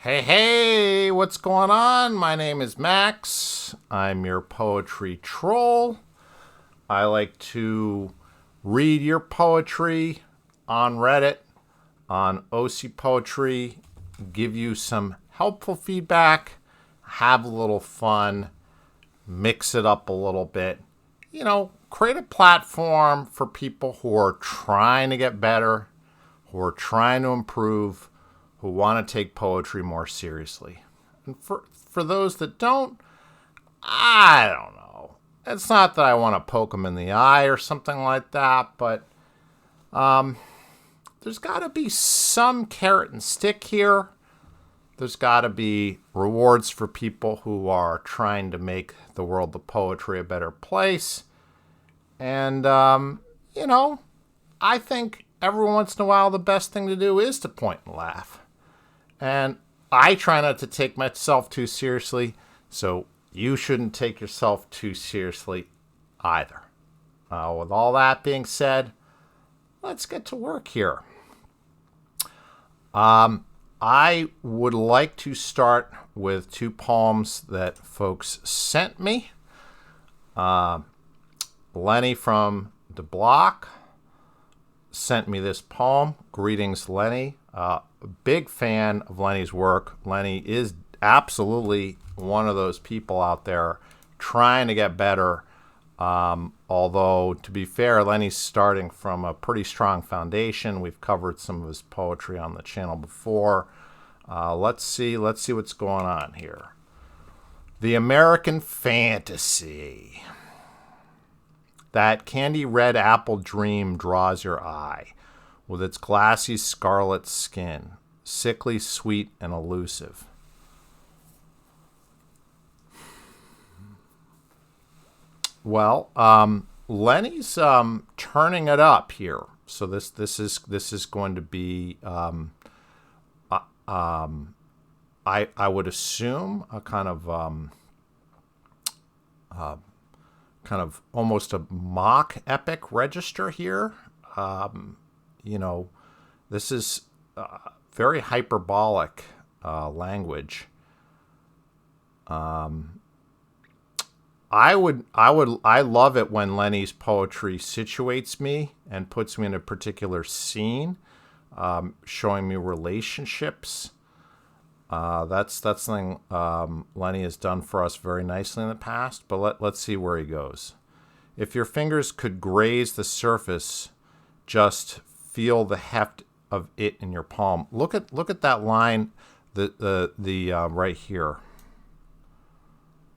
Hey, hey, what's going on? My name is Max. I'm your poetry troll. I like to read your poetry on Reddit, on OCPoetry, give you some helpful feedback, have a little fun, mix it up a little bit. Create a platform for people who are trying to get better, who are trying to improve, who want to take poetry more seriously. And for those that don't, I don't know. It's not that I want to poke them in the eye or something like that, but there's got to be some carrot and stick here. There's got to be rewards for people who are trying to make the world of poetry a better place. And, I think every once in a while the best thing to do is to point and laugh. And I try not to take myself too seriously, so you shouldn't take yourself too seriously either. With all that being said, let's get to work here. I would like to start with two poems that folks sent me. Lenny from the block sent me this poem. Greetings, Lenny. Big fan of Lenny's work. Lenny is absolutely one of those people out there trying to get better. Although, to be fair, Lenny's starting from a pretty strong foundation. We've covered some of his poetry on the channel before. Let's see what's going on here. The American Fantasy. That candy red apple dream draws your eye, with its glassy scarlet skin, sickly sweet and elusive. Well, Lenny's turning it up here. So this is going to be I would assume a kind of almost a mock epic register here. This is very hyperbolic language. I love it when Lenny's poetry situates me and puts me in a particular scene, showing me relationships. That's something Lenny has done for us very nicely in the past, but let's see where he goes. If your fingers could graze the surface, just feel the heft of it in your palm. Look at that line, the right here.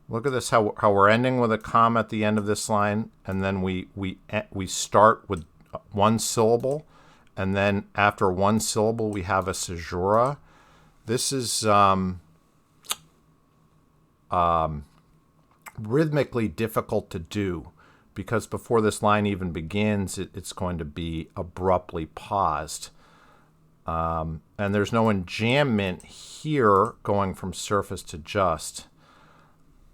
Look at this, how we're ending with a comma at the end of this line, and then we start with one syllable, and then after one syllable we have a caesura. This is rhythmically difficult to do because before this line even begins, it's going to be abruptly paused. And there's no enjambment here going from surface to just.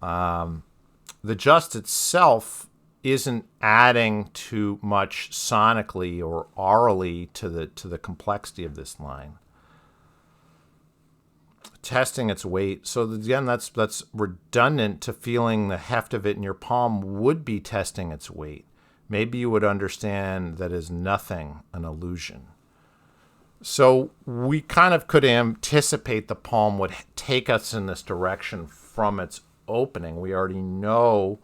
The just itself isn't adding too much sonically or aurally to the complexity of this line. Testing its weight. So again, that's redundant to feeling the heft of it in your palm would be testing its weight. Maybe you would understand that is nothing an illusion. So we kind of could anticipate the poem would take us in this direction from its opening. We already know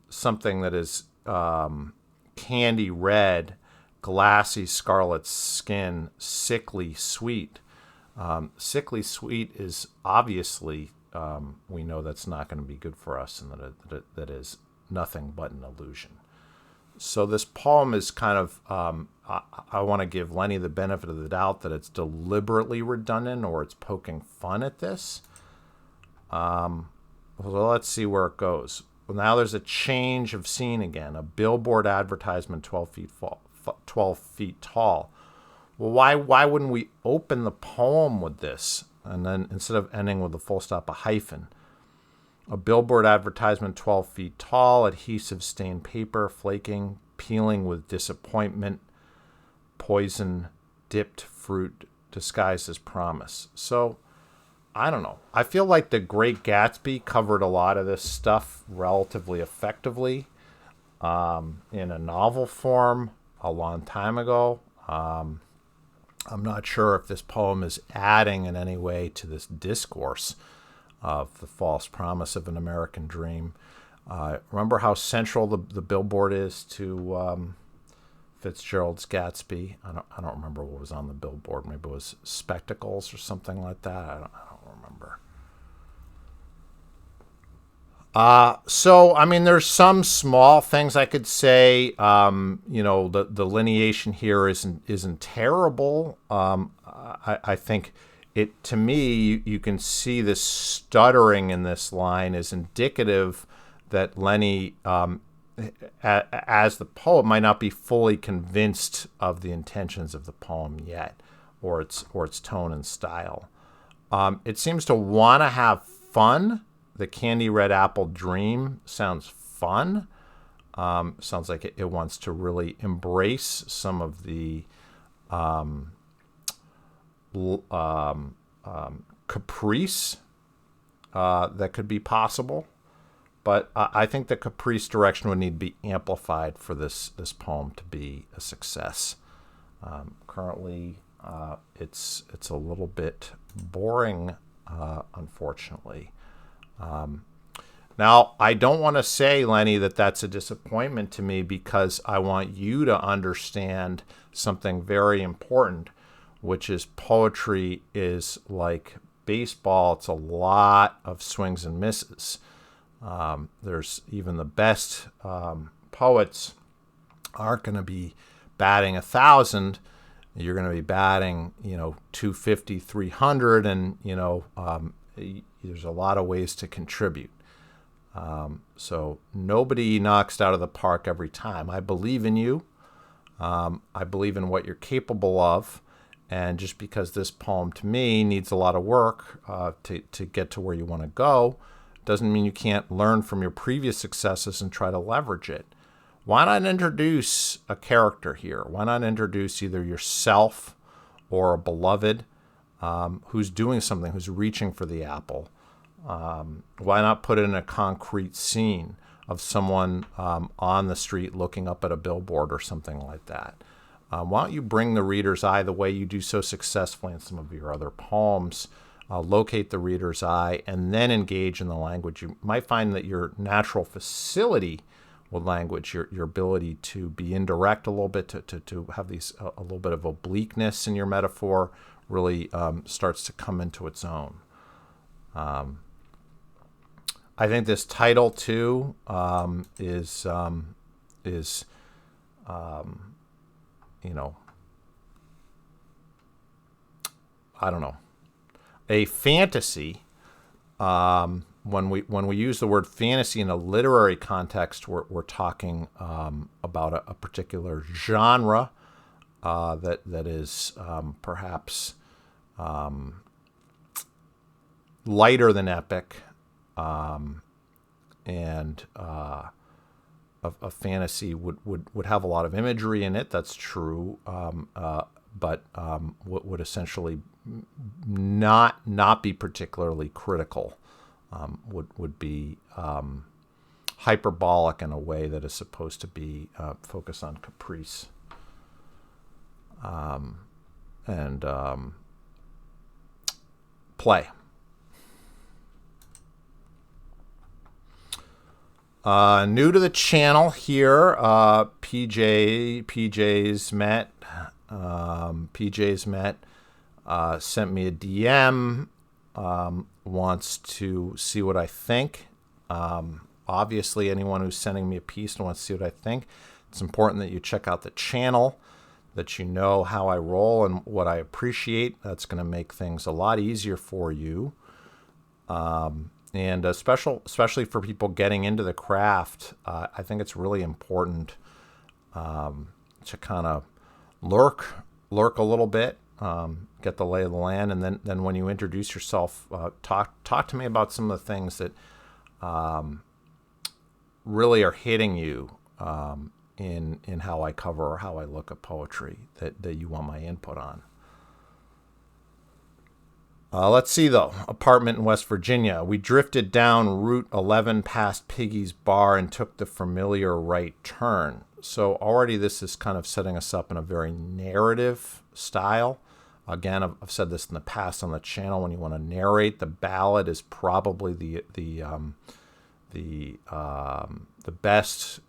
something that is candy red, glassy scarlet skin, sickly sweet. Sickly sweet is obviously, we know that's not going to be good for us, and that is nothing but an illusion. So this poem is kind of, I want to give Lenny the benefit of the doubt that it's deliberately redundant or it's poking fun at this. So let's see where it goes. Well, now there's a change of scene again, a billboard advertisement 12 feet tall. Well, why wouldn't we open the poem with this? And then instead of ending with a full stop, a hyphen. A billboard advertisement 12 feet tall, adhesive stained paper, flaking, peeling with disappointment, poison, dipped fruit disguised as promise. So I don't know. I feel like The Great Gatsby covered a lot of this stuff relatively effectively in a novel form a long time ago. I'm not sure if this poem is adding in any way to this discourse of the false promise of an American dream. Remember how central the billboard is to Fitzgerald's Gatsby? I don't remember what was on the billboard. Maybe it was spectacles or something like that. I don't remember. So I mean, there's some small things I could say. The delineation here isn't terrible. I think it, to me, you can see this stuttering in this line is indicative that Lenny, as the poet, might not be fully convinced of the intentions of the poem yet, or its tone and style. It seems to want to have fun. The Candy Red Apple Dream sounds fun. Sounds like it wants to really embrace some of the caprice that could be possible. But I think the caprice direction would need to be amplified for this poem to be a success. Currently, it's a little bit boring, unfortunately. Now, I don't want to say, Lenny, that that's a disappointment to me, because I want you to understand something very important, which is poetry is like baseball. It's a lot of swings and misses. There's even the best poets aren't going to be batting 1,000. You're going to be batting, 250, 300, and, there's a lot of ways to contribute. So nobody knocks out of the park every time. I believe in you. I believe in what you're capable of. And just because this poem, to me, needs a lot of work to get to where you want to go, doesn't mean you can't learn from your previous successes and try to leverage it. Why not introduce a character here? Why not introduce either yourself or a beloved who's doing something, who's reaching for the apple? Why not put it in a concrete scene of someone on the street looking up at a billboard or something like that? Why don't you bring the reader's eye the way you do so successfully in some of your other poems? Locate the reader's eye and then engage in the language. You might find that your natural facility with language, your ability to be indirect a little bit, to have these a little bit of obliqueness in your metaphor, really starts to come into its own. I think this title too is I don't know, a fantasy. When we use the word fantasy in a literary context, we're talking about a particular genre that is perhaps lighter than epic, and a fantasy would have a lot of imagery in it. That's true, but would essentially not be particularly critical. Would be hyperbolic in a way that is supposed to be focused on caprice, and play. New to the channel here, PJ's met. Sent me a DM. Wants to see what I think. Obviously, anyone who's sending me a piece and wants to see what I think, it's important that you check out the channel, that you know how I roll and what I appreciate. That's going to make things a lot easier for you. And especially for people getting into the craft, I think it's really important to kind of lurk a little bit, get the lay of the land, and then when you introduce yourself, talk to me about some of the things that really are hitting you in how I cover or how I look at poetry that you want my input on. Let's see, though. Apartment in West Virginia. We drifted down Route 11 past Piggy's Bar and took the familiar right turn. So already this is kind of setting us up in a very narrative style. Again, I've said this in the past on the channel. When you want to narrate, the ballad is probably the best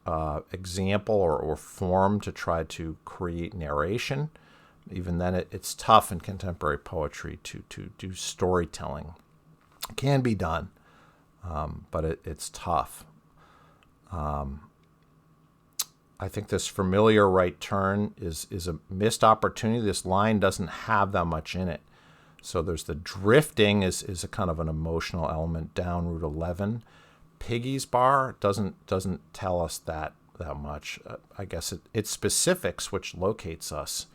example or form to try to create narration. Even then, it's tough in contemporary poetry to do storytelling. It can be done, but it's tough. I think this familiar right turn is a missed opportunity. This line doesn't have that much in it. So there's the drifting is a kind of an emotional element down Route 11. Piggy's Bar doesn't tell us that much. I guess it's specifics which locates us.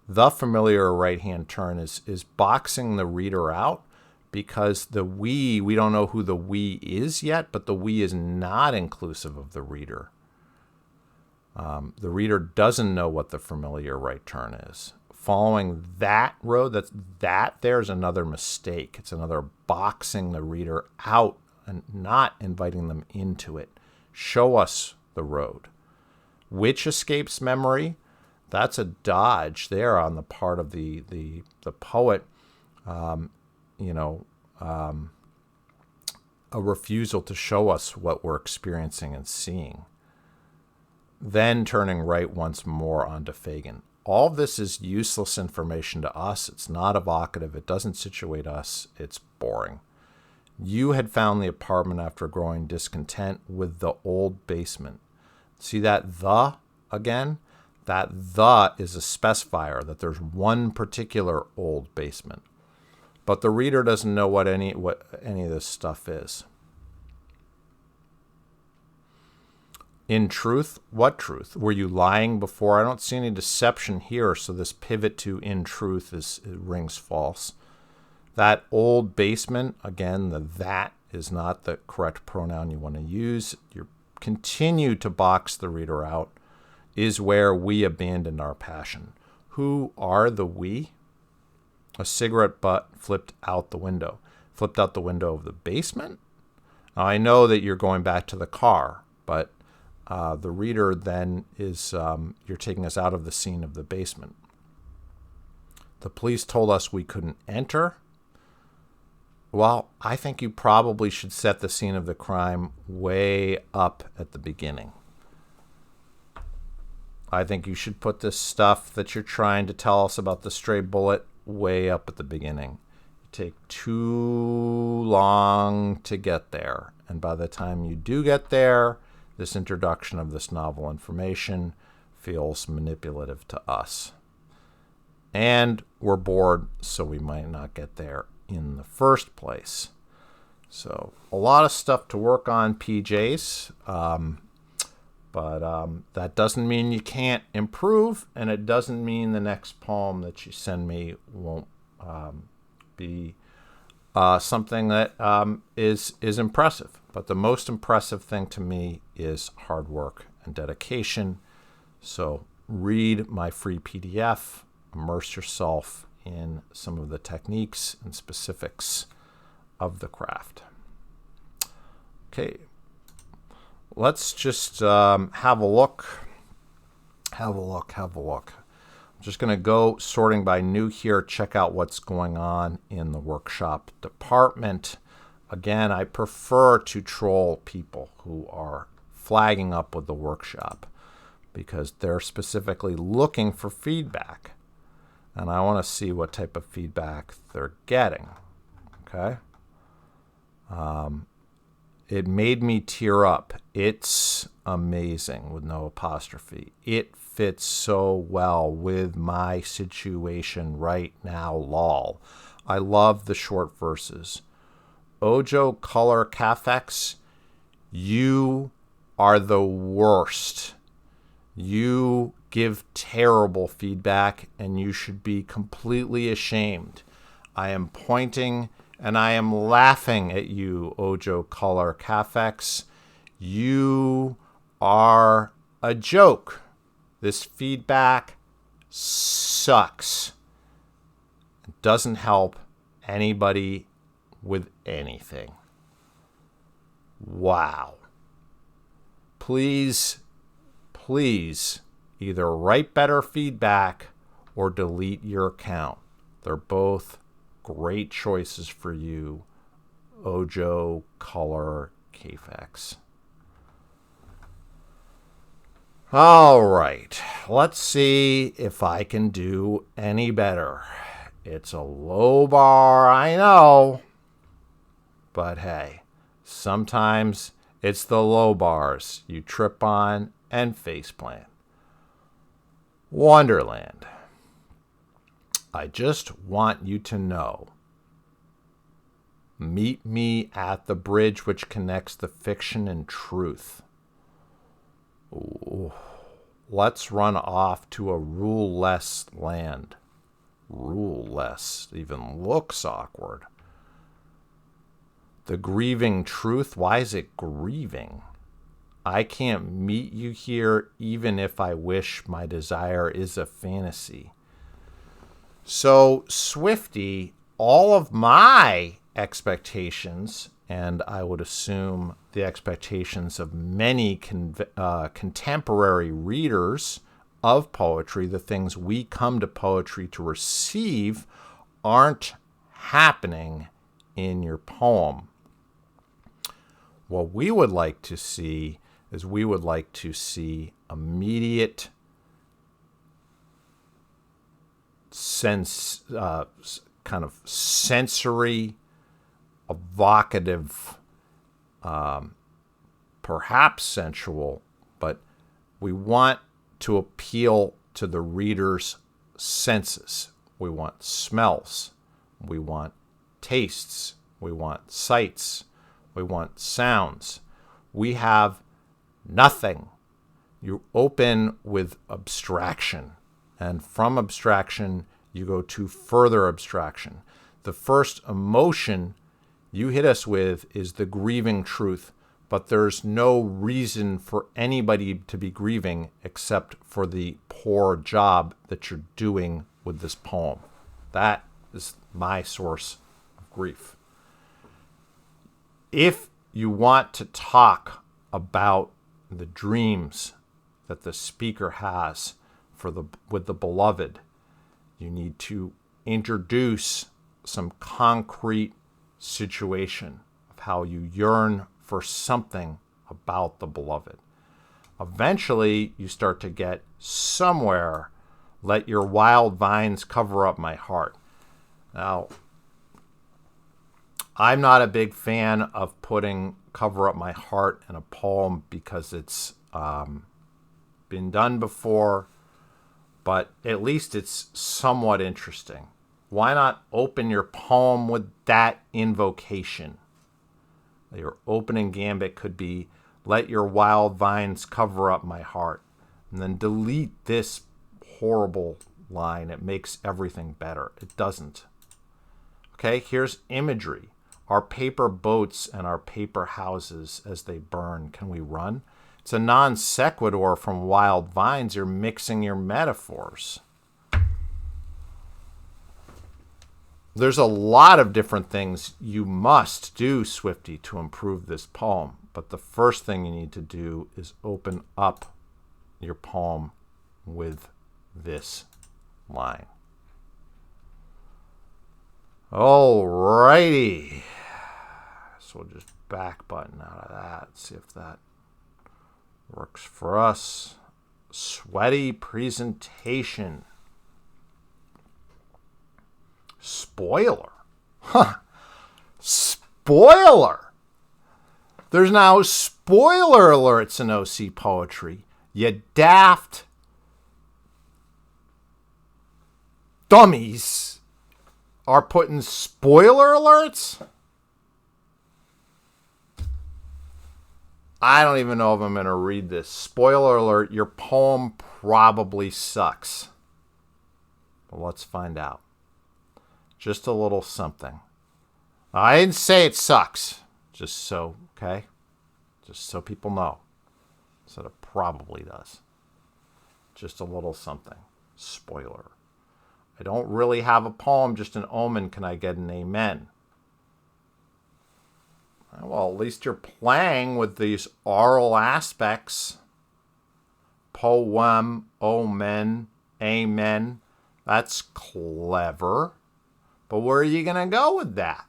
The familiar right-hand turn is boxing the reader out, because the we don't know who the we is yet, but the we is not inclusive of the reader. The reader doesn't know what the familiar right turn is. Following that road, there's another mistake. It's another boxing the reader out and not inviting them into it. Show us the road. Which escapes memory? That's a dodge there on the part of the poet. A refusal to show us what we're experiencing and seeing. Then turning right once more onto Fagin. All of this is useless information to us. It's not evocative. It doesn't situate us. It's boring. You had found the apartment after growing discontent with the old basement. See that the again? That the is a specifier that there's one particular old basement. But the reader doesn't know what any of this stuff is. In truth, what truth? Were you lying before? I don't see any deception here, so this pivot to in truth it rings false. That old basement, again, that is not the correct pronoun you want to use. You continue to box the reader out, is where we abandoned our passion. Who are the we? A cigarette butt flipped out the window. Flipped out the window of the basement? Now, I know that you're going back to the car, but the reader then is, you're taking us out of the scene of the basement. The police told us we couldn't enter. Well, I think you probably should set the scene of the crime way up at the beginning. I think you should put this stuff that you're trying to tell us about the stray bullet way up at the beginning. You take too long to get there. And by the time you do get there, this introduction of this novel information feels manipulative to us. And we're bored, so we might not get there in the first place. So a lot of stuff to work on, PJs. But that doesn't mean you can't improve, and it doesn't mean the next poem that you send me won't be something that is impressive. But the most impressive thing to me is hard work and dedication. So read my free PDF, immerse yourself in some of the techniques and specifics of the craft. Okay. Let's just have a look. I'm just going to go sorting by new here, check out what's going on in the workshop department. Again, I prefer to troll people who are flagging up with the workshop because they're specifically looking for feedback. And I want to see what type of feedback they're getting. Okay? It made me tear up. It's amazing with no apostrophe. It fits so well with my situation right now, lol. I love the short verses. Ojo Color Cafex, you are the worst. You give terrible feedback and you should be completely ashamed. I am pointing and I am laughing at you, Ojo Color Cafex. You are a joke. This feedback sucks. It doesn't help. anybody with anything. Wow. Please either write better feedback or delete your account. They're both great choices for you. Ojo, Color, Kfax. All right, let's see if I can do any better. It's a low bar, I know, but hey, sometimes it's the low bars you trip on and faceplant. Wonderland. I just want you to know. Meet me at the bridge which connects the fiction and truth. Ooh. Let's run off to a rule-less land. Rule-less even looks awkward. The grieving truth, why is it grieving? I can't meet you here even if I wish. My desire is a fantasy. So, Swifty, all of my expectations, and I would assume the expectations of many contemporary readers of poetry, the things we come to poetry to receive, aren't happening in your poem. What we would like to see is we would like to see immediate kind of sensory, evocative, perhaps sensual, but we want to appeal to the reader's senses. We want smells. We want tastes. We want sights. We want sounds. We have nothing. You open with abstraction, and from abstraction, you go to further abstraction. The first emotion you hit us with is the grieving truth, but there's no reason for anybody to be grieving except for the poor job that you're doing with this poem. That is my source of grief. If you want to talk about the dreams that the speaker has with the beloved, you need to introduce some concrete situation of how you yearn for something about the beloved. Eventually, you start to get somewhere. Let your wild vines cover up my heart. Now, I'm not a big fan of putting cover up my heart in a poem because it's been done before, but at least it's somewhat interesting. Why not open your poem with that invocation? Your opening gambit could be, let your wild vines cover up my heart. And then delete this horrible line. It makes everything better. It doesn't. Okay, here's imagery. Our paper boats and our paper houses as they burn. Can we run? It's a non sequitur from wild vines. You're mixing your metaphors. There's a lot of different things you must do, Swifty, to improve this poem. But the first thing you need to do is open up your poem with this line. Alrighty. So we'll just back button out of that. See if that works for us. Sweaty presentation. Spoiler. Huh. Spoiler. There's now spoiler alerts in OCPoetry. You daft dummies are putting spoiler alerts? I don't even know if I'm going to read this. Spoiler alert, your poem probably sucks. But let's find out. Just a little something. I didn't say it sucks. Just so, okay? Just so people know. So it probably does. Just a little something. Spoiler. I don't really have a poem, just an omen. Can I get an amen? Well, at least you're playing with these oral aspects. Poem, omen, amen. That's clever. But where are you going to go with that?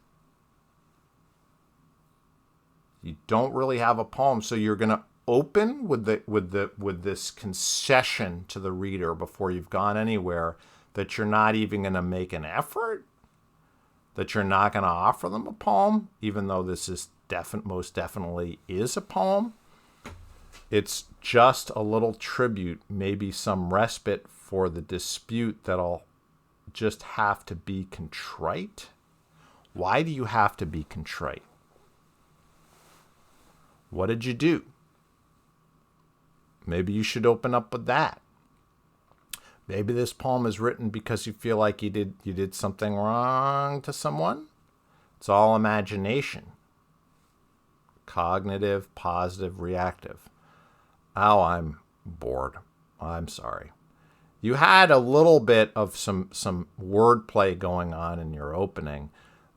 You don't really have a poem, so you're going to open with this concession to the reader before you've gone anywhere that you're not even going to make an effort, that you're not going to offer them a poem, even though this is most definitely is a poem. It's just a little tribute, maybe some respite for the dispute that'll just have to be contrite. Why do you have to be contrite? What did you do? Maybe you should open up with that. Maybe this poem is written because you feel like you did something wrong to someone. It's all imagination. Cognitive, positive, reactive. Oh, I'm bored. I'm sorry. You had a little bit of some wordplay going on in your opening.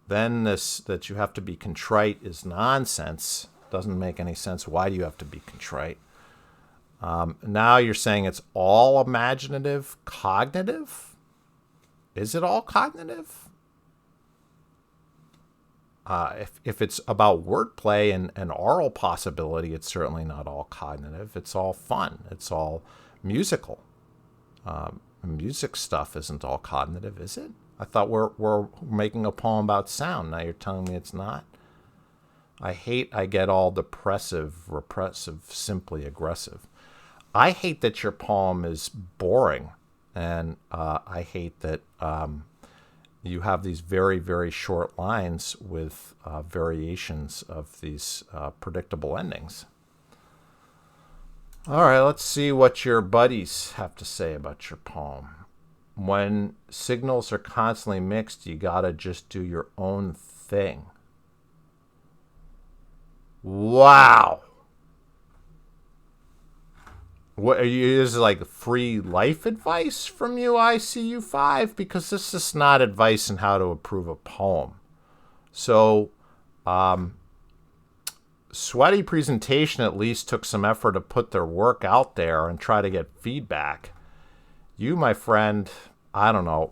Then this that you have to be contrite is nonsense. Doesn't make any sense. Why do you have to be contrite? Now you're saying it's all imaginative, cognitive? Is it all cognitive? If it's about wordplay and oral possibility, it's certainly not all cognitive. It's all fun. It's all musical. Music stuff isn't all cognitive, is it? I thought we're making a poem about sound. Now you're telling me it's not? I get all depressive, repressive, simply aggressive. I hate that your poem is boring, and I hate that you have these very, very short lines with variations of these predictable endings. All right, let's see what your buddies have to say about your poem. When signals are constantly mixed, you gotta just do your own thing. Wow. What are you? Is like free life advice from you, ICU5? Because this is not advice on how to approve a poem. So, Sweaty Presentation at least took some effort to put their work out there and try to get feedback. You, my friend, I don't know.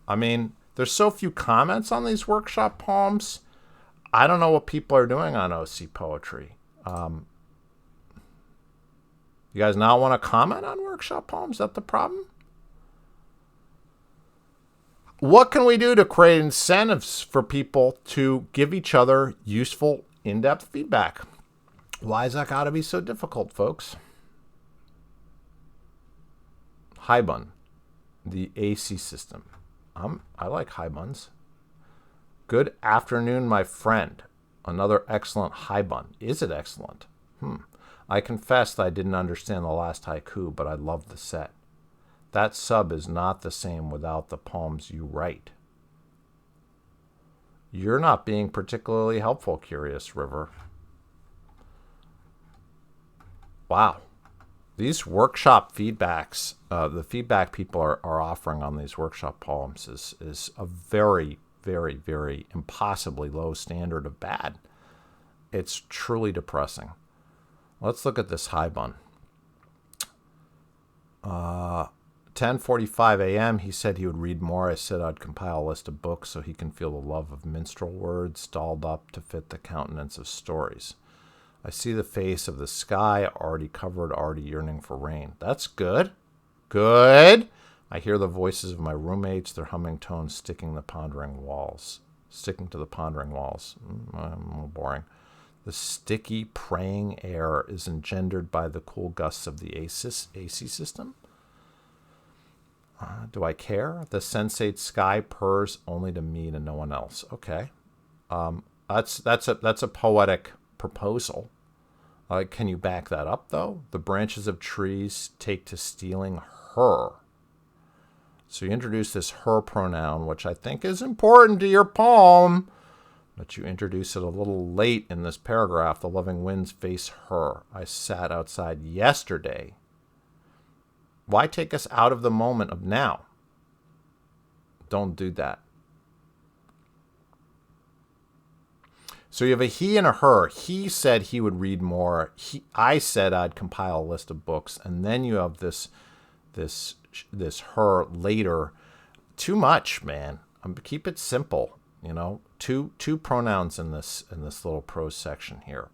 I mean, there's so few comments on these workshop poems. I don't know what people are doing on OCPoetry. You guys not want to comment on workshop poems? Is that the problem? What can we do to create incentives for people to give each other useful, in-depth feedback? Why is that got to be so difficult, folks? High bun, the AC system. I like high buns. Good afternoon, my friend. Another excellent high bun. Is it excellent? I confessed I didn't understand the last haiku, but I love the set. That sub is not the same without the poems you write. You're not being particularly helpful, Curious River. Wow. These workshop feedbacks, the feedback people are offering on these workshop poems is a very, very, very impossibly low standard of bad. It's truly depressing. Let's look at this high bun. 10:45 a.m. He said he would read more. I said I'd compile a list of books so he can feel the love of minstrel words dolled up to fit the countenance of stories. I see the face of the sky, already covered, already yearning for rain. That's good. Good. I hear the voices of my roommates, their humming tones sticking to the pondering walls. A little boring. The sticky, praying air is engendered by the cool gusts of the AC system. Do I care? The sensate sky purrs only to me and no one else. Okay, that's a poetic proposal. Can you back that up though? The branches of trees take to stealing her. So you introduce this her pronoun, which I think is important to your poem. But you introduce it a little late in this paragraph. The loving winds face her. I sat outside yesterday. Why take us out of the moment of now? Don't do that. So you have a he and a her. He said he would read more. I said I'd compile a list of books, and then you have this her later. Too much, man. Keep it simple. You know, two pronouns in this little prose section here.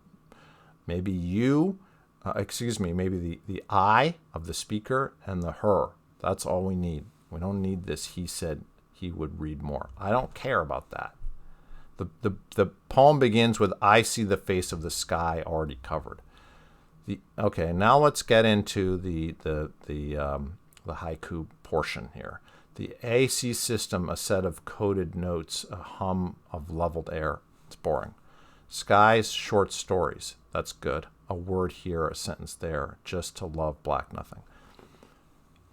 Maybe you, maybe the I of the speaker and the her. That's all we need. We don't need this. He said he would read more. I don't care about that. The poem begins with I see the face of the sky already covered. Okay, now let's get into the haiku portion here. The AC system, a set of coded notes, a hum of leveled air. It's boring. Skies, short stories. That's good. A word here, a sentence there. Just to love black nothing.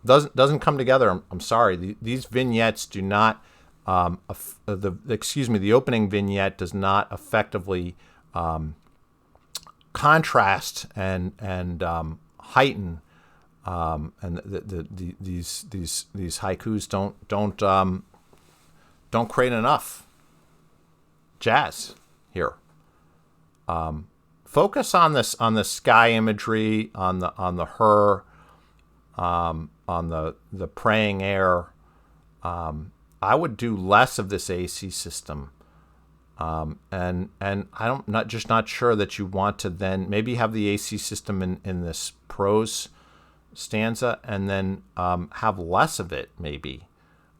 Doesn't come together. I'm sorry. These vignettes do not. The opening vignette does not effectively contrast and heighten. And these haikus don't create enough jazz here. Focus on the sky imagery, on the her, on the praying air. I would do less of this AC system, and I'm not sure that you want to then maybe have the AC system in this prose stanza and then have less of it maybe,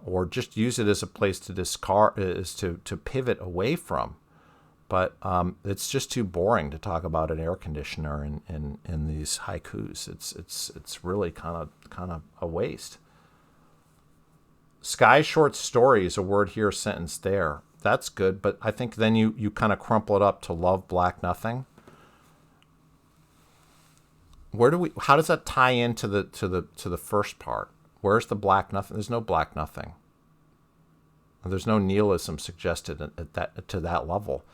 or just use it as a place to discard, to pivot away from. But it's just too boring to talk about an air conditioner in these haikus. It's really kind of a waste. Sky short stories, a word here, a sentence there. That's good, but I think then you kind of crumple it up to love black nothing. How does that tie into the first part? Where's the black nothing? There's no black nothing. There's no nihilism suggested to that level.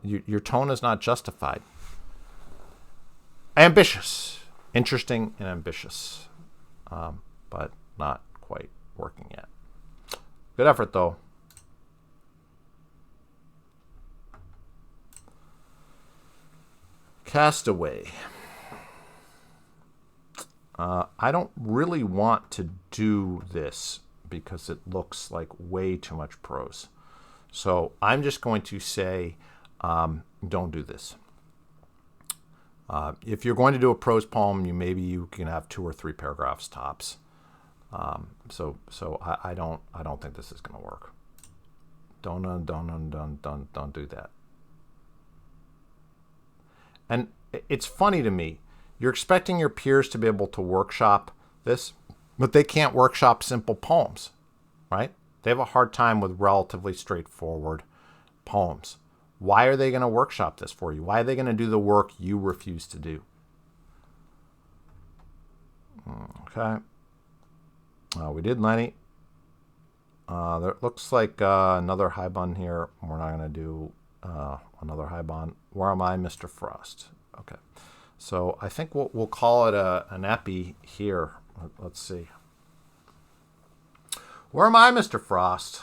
Your tone is not justified. Ambitious, interesting and ambitious, but not quite working yet. Good effort, though. Castaway. I don't really want to do this because it looks like way too much prose. So I'm just going to say, don't do this. If you're going to do a prose poem, maybe you can have 2 or 3 paragraphs tops. So I don't think this is going to work. Don't do that. And it's funny to me. You're expecting your peers to be able to workshop this, but they can't workshop simple poems, right? They have a hard time with relatively straightforward poems. Why are they going to workshop this for you? Why are they going to do the work you refuse to do? Okay. We did Lenny. There looks like another high bun here. We're not going to do another high bun. Where am I, Mr. Frost? Okay. So I think we'll call it an epi here. Let's see. Where am I, Mr. Frost?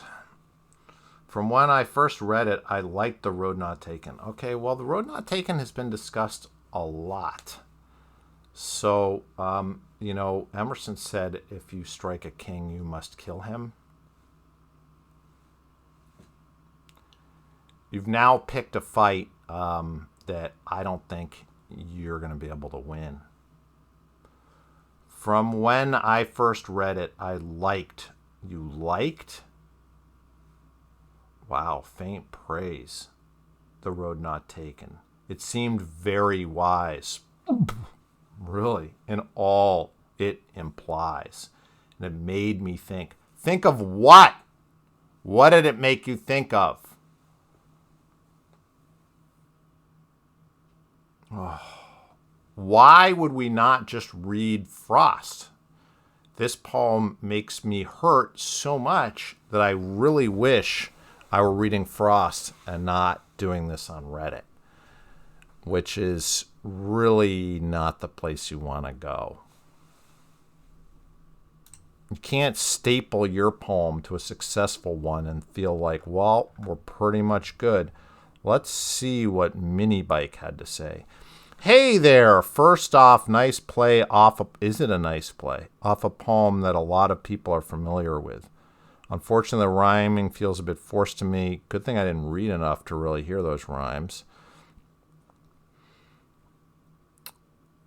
From when I first read it, I liked The Road Not Taken. Okay, well, The Road Not Taken has been discussed a lot. So, Emerson said, if you strike a king, you must kill him. You've now picked a fight that I don't think you're going to be able to win. From when I first read it, I liked. You liked? Wow, faint praise. The Road Not Taken. It seemed very wise. Really, in all it implies. And it made me think. Think of what? What did it make you think of? Oh. Why would we not just read Frost? This poem makes me hurt so much that I really wish I were reading Frost and not doing this on Reddit, which is really not the place you want to go. You can't staple your poem to a successful one and feel like, well, we're pretty much good. Let's see what Mini Bike had to say. Hey there! First off, nice play off of, is it a nice play? Off a poem that a lot of people are familiar with. Unfortunately, the rhyming feels a bit forced to me. Good thing I didn't read enough to really hear those rhymes.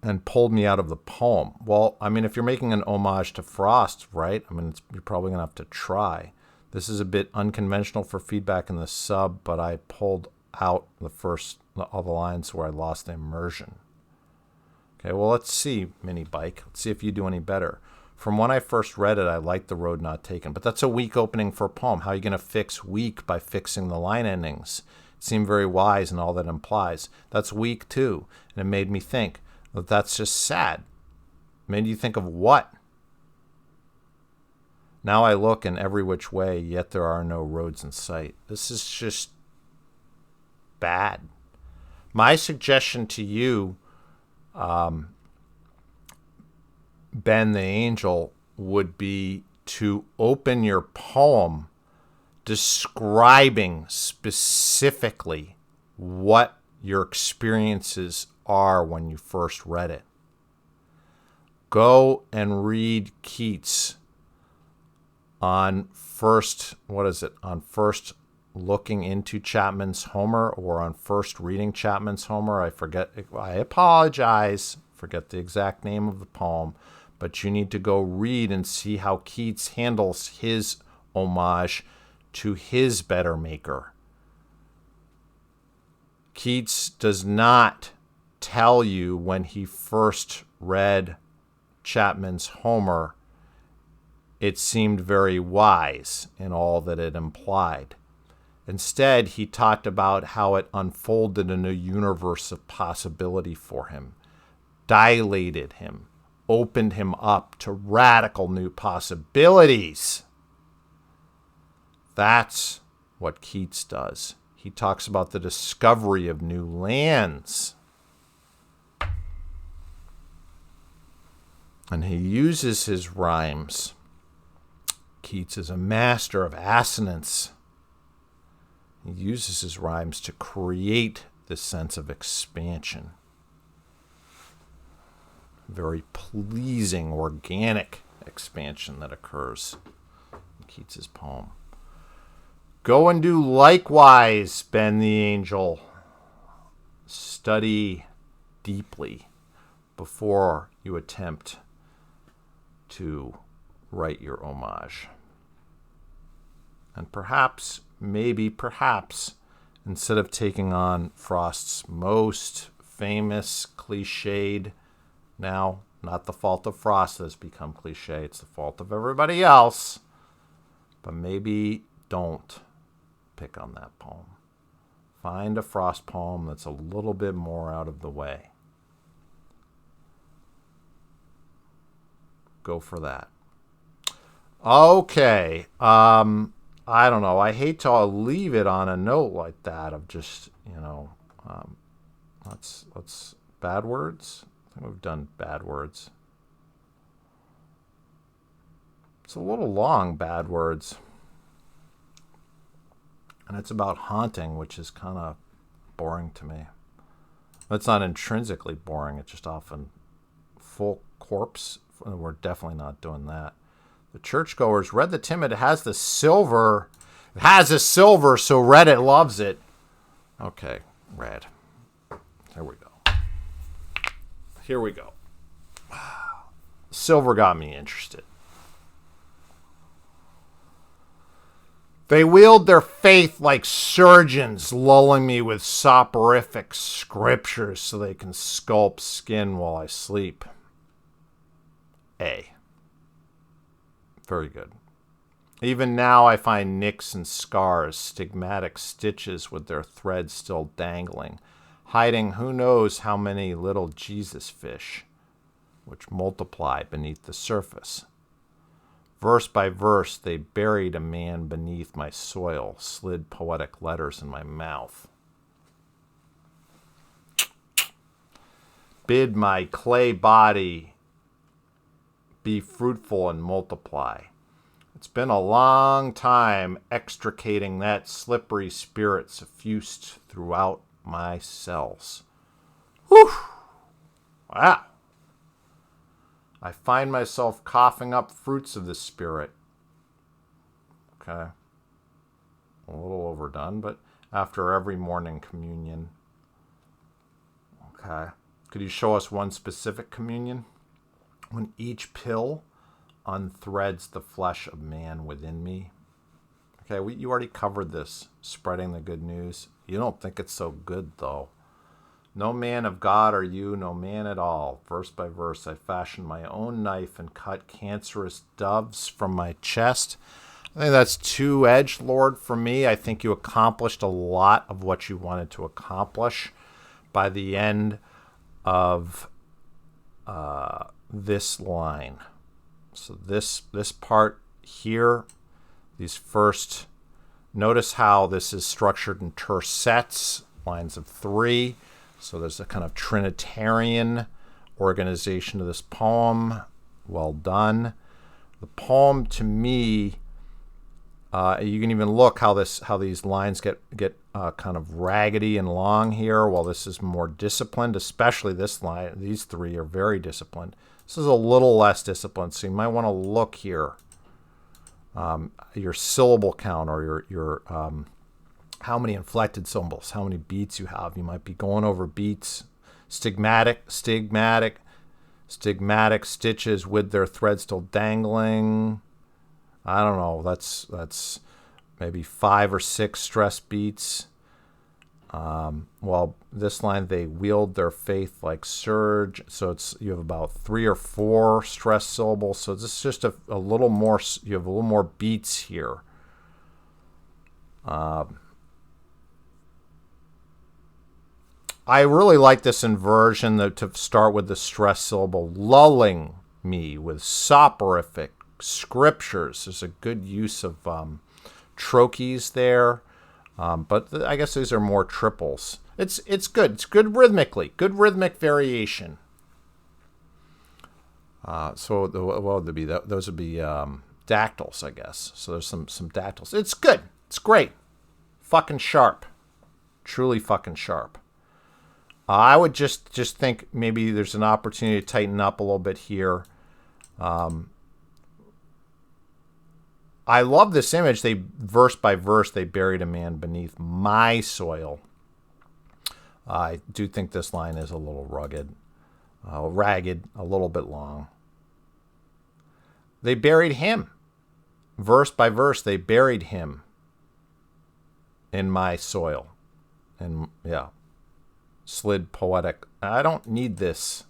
And pulled me out of the poem. Well, I mean, if you're making an homage to Frost, right? I mean, you're probably going to have to try. This is a bit unconventional for feedback in the sub, but I pulled out all the lines where I lost the immersion. Okay, well, let's see, Mini Bike. Let's see if you do any better. From when I first read it, I liked The Road Not Taken, but that's a weak opening for a poem. How are you going to fix weak by fixing the line endings? It seemed very wise in all that implies. That's weak, too, and it made me think that that's just sad. It made you think of what? Now I look in every which way, yet there are no roads in sight. This is just bad. My suggestion to you, Ben the Angel, would be to open your poem describing specifically what your experiences are when you first read it. Go and read Keats on first looking into Chapman's Homer, or on first reading Chapman's Homer. I apologize, forget the exact name of the poem, but you need to go read and see how Keats handles his homage to his better maker. Keats does not tell you when he first read Chapman's Homer it seemed very wise in all that it implied. Instead, he talked about how it unfolded a new universe of possibility for him, dilated him, opened him up to radical new possibilities. That's what Keats does. He talks about the discovery of new lands. And he uses his rhymes. Keats is a master of assonance. He uses his rhymes to create this sense of expansion. Very pleasing, organic expansion that occurs in Keats's poem. Go and do likewise, Ben the Angel. Study deeply before you attempt to write your homage. And perhaps, instead of taking on Frost's most famous, cliched, now not the fault of Frost that has become cliche, it's the fault of everybody else, but maybe don't pick on that poem. Find a Frost poem that's a little bit more out of the way. Go for that. Okay. I don't know. I hate to leave it on a note like that of just, let's bad words. I think we've done bad words. It's a little long, bad words. And it's about haunting, which is kind of boring to me. It's not intrinsically boring. It's just often full corpse. We're definitely not doing that. The Churchgoers, Red the Timid has the silver. It has a silver, so Reddit loves it. Okay, Red. There we go. Here we go. Silver got me interested. They wield their faith like surgeons, lulling me with soporific scriptures so they can sculpt skin while I sleep. A. Very good. Even now I find nicks and scars, stigmatic stitches with their threads still dangling, hiding who knows how many little Jesus fish, which multiply beneath the surface. Verse by verse, they buried a man beneath my soil, slid poetic letters in my mouth. Bid my clay body be fruitful and multiply. It's been a long time extricating that slippery spirit suffused throughout my cells. Whew! Wow! I find myself coughing up fruits of the spirit. Okay. A little overdone, but after every morning communion. Okay. Could you show us one specific communion? When each pill unthreads the flesh of man within me. Okay, you already covered this, spreading the good news. You don't think it's so good, though. No man of God are you, no man at all. Verse by verse, I fashioned my own knife and cut cancerous doves from my chest. I think that's two-edged, Lord, for me. I think you accomplished a lot of what you wanted to accomplish by the end of this line. So this part here, these first, notice how this is structured in terse sets, lines of 3. So there's a kind of Trinitarian organization to this poem. Well done. The poem, to me, you can even look how these lines get kind of raggedy and long here, while this is more disciplined. Especially this line; these 3 are very disciplined. This is a little less disciplined, so you might want to look here. Your syllable count, or your how many inflected syllables, how many beats you have. You might be going over beats. Stigmatic stitches with their thread still dangling. I don't know. That's maybe 5 or 6 stress beats. Well, this line, they wield their faith like surge. So you have about 3 or 4 stress syllables. So it's just a little more. You have a little more beats here. I really like this inversion to start with the stress syllable, lulling me with soporific scriptures. There's a good use of trochees there, but I guess these are more triples. It's good. It's good rhythmically. Good rhythmic variation. So what would they be? Those would be dactyls, I guess. So there's some dactyls. It's good. It's great. Fucking sharp. Truly fucking sharp. I would just think maybe there's an opportunity to tighten up a little bit here. I love this image. They, verse by verse, they buried a man beneath my soil. I do think this line is a little ragged, a little bit long. They buried him. Verse by verse, they buried him in my soil. And yeah, slid poetic. I don't need this.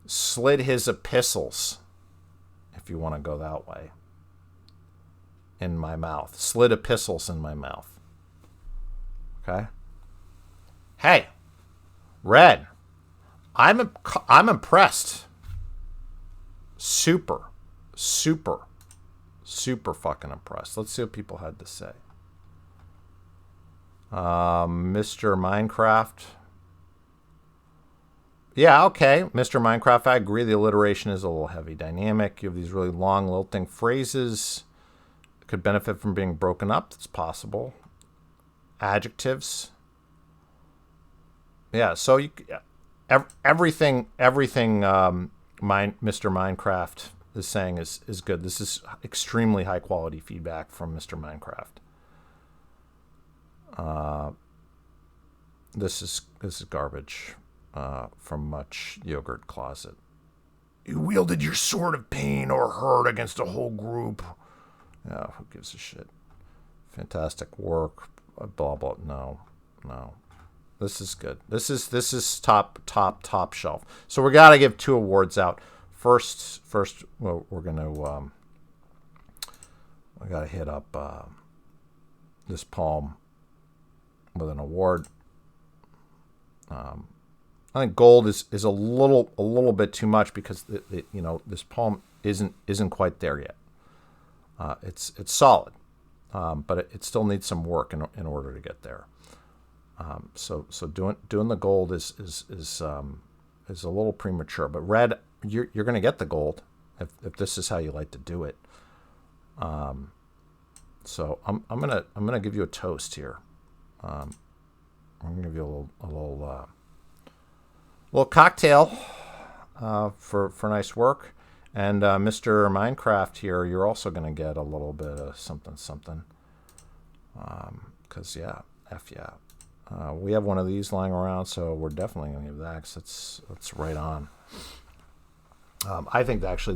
Slid his epistles, if you want to go that way. In my mouth. Slid epistles in my mouth. Okay? Hey, Red, I'm impressed. Super fucking impressed. Let's see what people had to say. Mr. Minecraft. Yeah, okay. Mr. Minecraft, I agree. The alliteration is a little heavy. Dynamic. You have these really long, lilting phrases. Could benefit from being broken up. It's possible. Adjectives. Yeah, so everything Mr. Minecraft is saying is good. This is extremely high quality feedback from Mr. Minecraft. This is garbage from Much Yogurt Closet. You wielded your sword of pain or hurt against a whole group. Yeah, who gives a shit? Fantastic work. Blah blah. No. This is good. This is top shelf. So we got to give 2 awards out. First, well, we're gonna I got to hit up this poem with an award. I think gold is a little bit too much because this poem isn't quite there yet. It's solid, but it still needs some work in order to get there. So doing the gold is a little premature. But Red, you're going to get the gold if this is how you like to do it. So I'm gonna give you a toast here. I'm gonna give you a little cocktail for nice work. And Mr. Minecraft here, you're also gonna get a little bit of something. Because yeah. We have one of these lying around, so we're definitely gonna give that. 'Cause that's right on. I think that actually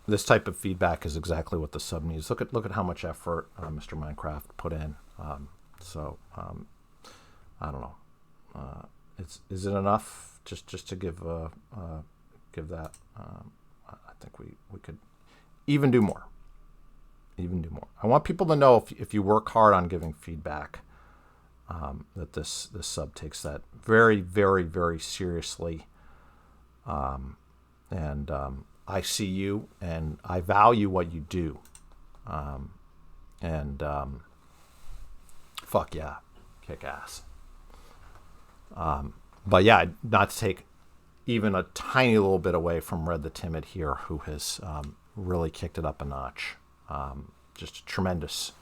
this type of feedback is exactly what the sub needs. Look at how much effort Mr. Minecraft put in. I don't know. Is it enough just to give that? I think we could even do more. I want people to know if you work hard on giving feedback, that this sub takes that very, very, very seriously. I see you, and I value what you do. Fuck yeah, kick ass. But yeah, not to take even a tiny little bit away from Red the Timid here, who has really kicked it up a notch. Just tremendous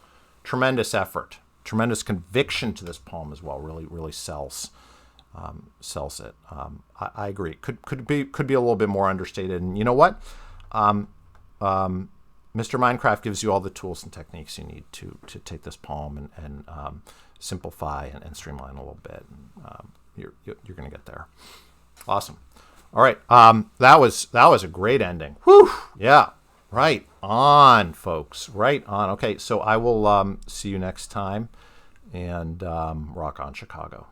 effort, tremendous conviction to this poem as well. Really sells it. I agree. Could be a little bit more understated. And you know what? Mr. Minecraft gives you all the tools and techniques you need to take this poem and simplify and streamline a little bit. You're going to get there. Awesome. All right. That was a great ending. Whew. Yeah. Right on, folks. Right on. Okay. So I will see you next time, and rock on, Chicago.